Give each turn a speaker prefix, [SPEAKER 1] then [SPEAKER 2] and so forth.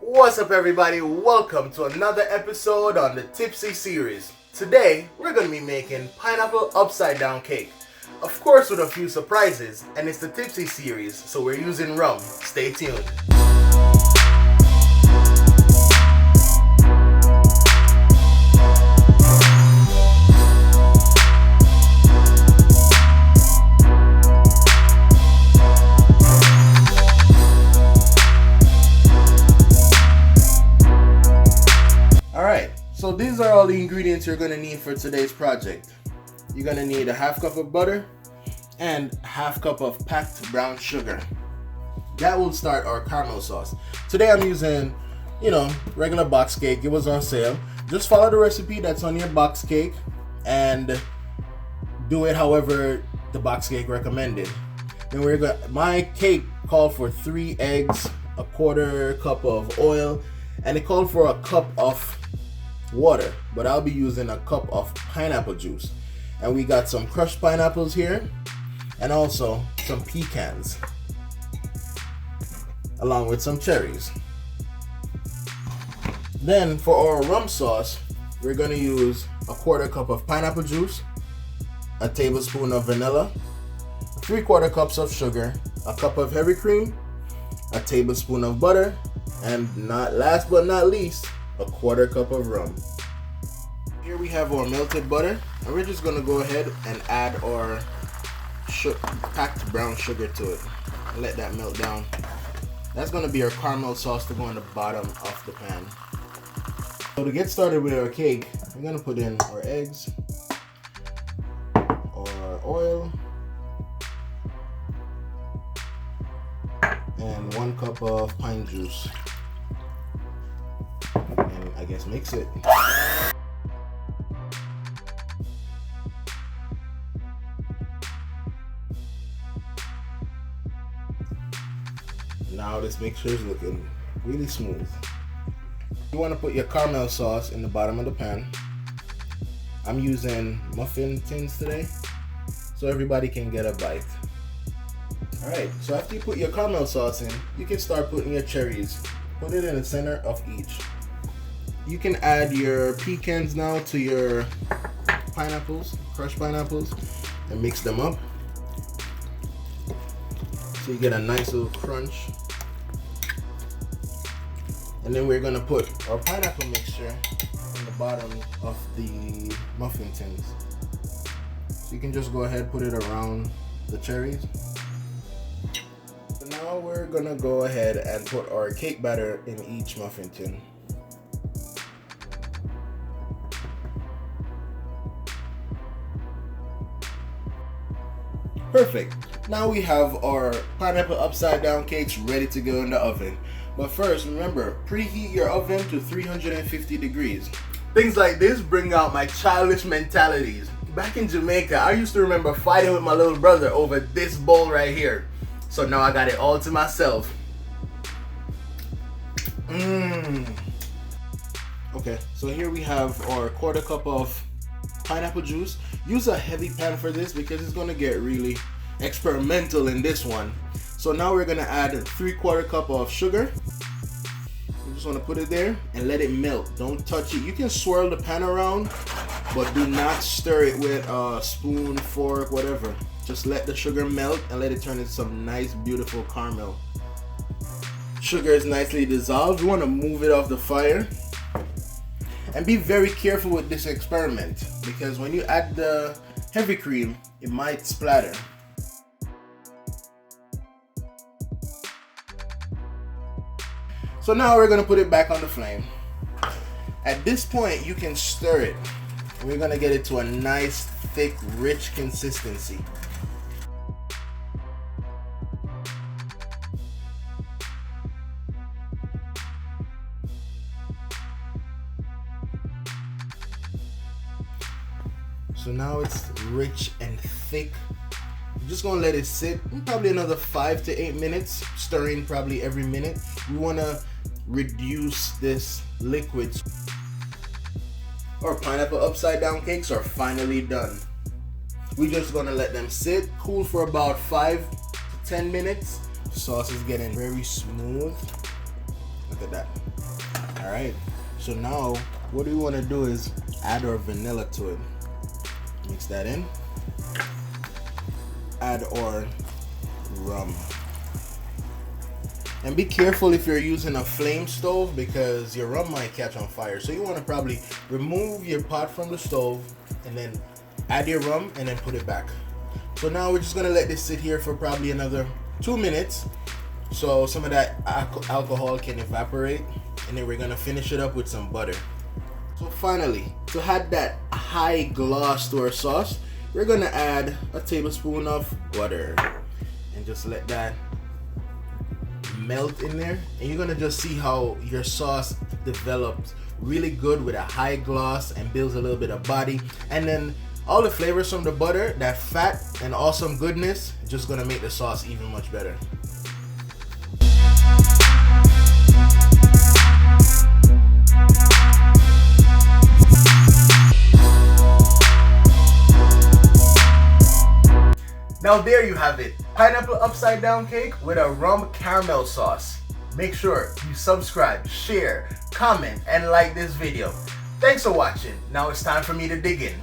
[SPEAKER 1] What's up, everybody? Welcome to another episode on the Tipsy series. Today, we're going to be making pineapple upside down cake. Of course, with a few surprises, and it's the Tipsy series, so we're using rum. Stay tuned. So these are all the ingredients you're going to need for today's project. You're going to need a half cup of butter and half cup of packed brown sugar. That will start our caramel sauce. Today I'm using, regular box cake. It was on sale. Just follow the recipe that's on your box cake and do it however the box cake recommended. Then my cake called for 3 eggs, a quarter cup of oil, and it called for a cup of water, but I'll be using a cup of pineapple juice. And we got some crushed pineapples here and also some pecans along with some cherries. Then for our rum sauce, we're going to use a quarter cup of pineapple juice, a tablespoon of vanilla, 3/4 cups of sugar, a cup of heavy cream, a tablespoon of butter, and last but not least, a quarter cup of rum. Here we have our melted butter, and we're just gonna go ahead and add our packed brown sugar to it and let that melt down. That's gonna be our caramel sauce to go on the bottom of the pan. So to get started with our cake, we're gonna put in our eggs, our oil, and 1 cup of pine juice. And I guess mix it. Now this mixture is looking really smooth. You want to put your caramel sauce in the bottom of the pan. I'm using muffin tins today, so everybody can get a bite. Alright, so after you put your caramel sauce in, you can start putting your cherries. Put it in the center of each. You can add your pecans now to your pineapples, crushed pineapples, and mix them up. So you get a nice little crunch. And then we're gonna put our pineapple mixture in the bottom of the muffin tins. So you can just go ahead, put it around the cherries. So now we're gonna go ahead and put our cake batter in each muffin tin. Perfect. Now we have our pineapple upside down cakes ready to go in the oven. But first, remember, preheat your oven to 350 degrees. Things like this bring out my childish mentalities. Back in Jamaica, I used to remember fighting with my little brother over this bowl right here. So now I got it all to myself. Okay, so here we have our 1/4 cup of pineapple juice. Use a heavy pan for this because it's going to get really experimental in this one. So now we're going to add 3/4 cup of sugar. You just want to put it there and let it melt. Don't touch it. You can swirl the pan around, but do not stir it with a spoon, fork, whatever. Just let the sugar melt and let it turn into some nice, beautiful caramel. Sugar is nicely dissolved. You want to move it off the fire. And be very careful with this experiment because when you add the heavy cream, it might splatter. So now we're going to put it back on the flame. At this point, you can stir it. We're going to get it to a nice, thick, rich consistency. So now it's rich and thick. I'm just gonna let it sit probably another 5 to 8 minutes, stirring probably every minute. We wanna reduce this liquid. Our pineapple upside down cakes are finally done. We're just gonna let them sit, cool for about 5 to 10 minutes. The sauce is getting very smooth. Look at that. All right, so now what we want to do is add our vanilla to it. Mix that in. Add our rum. And be careful if you're using a flame stove because your rum might catch on fire. So you want to probably remove your pot from the stove and then add your rum and then put it back. So now we're just going to let this sit here for probably another 2 minutes so some of that alcohol can evaporate, and then we're going to finish it up with some butter. So finally, to add that high gloss to our sauce, we're going to add a tablespoon of butter and just let that melt in there, and you're gonna just see how your sauce develops really good with a high gloss and builds a little bit of body, and then all the flavors from the butter, that fat and awesome goodness, just gonna make the sauce even much better. Now there you have it, pineapple upside down cake with a rum caramel sauce. Make sure you subscribe, share, comment, and like this video. Thanks for watching. Now it's time for me to dig in.